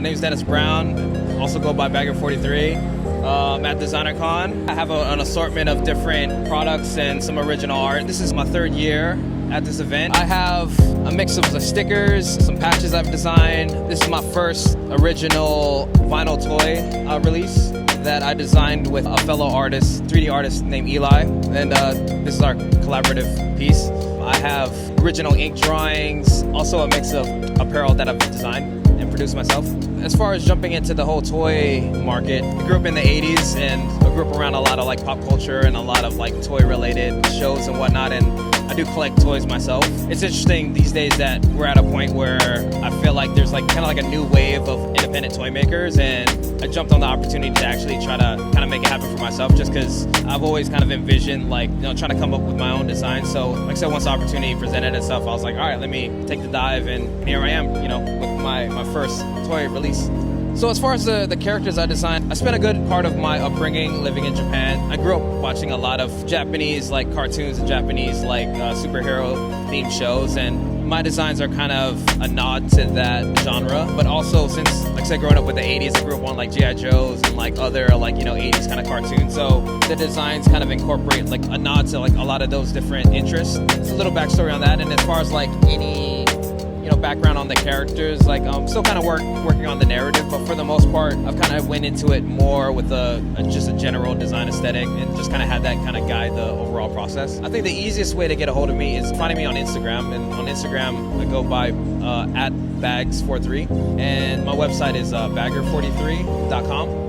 name is Dennis Brown, also go by Bagger43. At DesignerCon, I have an assortment of different products and some original art. This is my third year at this event. I have a mix of stickers, some patches I've designed. This is my first original vinyl toy release that I designed with a fellow artist, 3D artist named Eli, and this is our collaborative piece. I have original ink drawings, also a mix of apparel that I've designed and produced myself. As far as jumping into the whole toy market, I grew up in the 80s and I grew up around a lot of like pop culture and a lot of like toy related shows and whatnot, and I do collect toys myself. It's interesting these days that we're at a point where I feel like there's like kind of like a new wave of independent toy makers, and I jumped on the opportunity to actually try to kind of make it happen for myself, just because I've always kind of envisioned like, you know, trying to come up with my own design. So like I said, once the opportunity presented itself, I was like, all right, let me take the dive, and here I am, you know, with my first toy release. So as far as the characters I designed, I spent a good part of my upbringing living in Japan. I grew up watching a lot of Japanese like cartoons and Japanese like superhero themed shows, and my designs are kind of a nod to that genre. But also, since like I said, growing up with the 80s, I grew up on like G.I. Joes and like other like, you know, 80s kind of cartoons. So the designs kind of incorporate like a nod to like a lot of those different interests. It's a little backstory on that. And as far as like any, you know, background on the characters, like I'm still kind of working on the narrative, but for the most part I've kind of went into it more with just a general design aesthetic, and just kind of had that kind of guide the overall process. I think the easiest way to get a hold of me is finding me on Instagram, and on Instagram I go by at bags43, and my website is bagger43.com.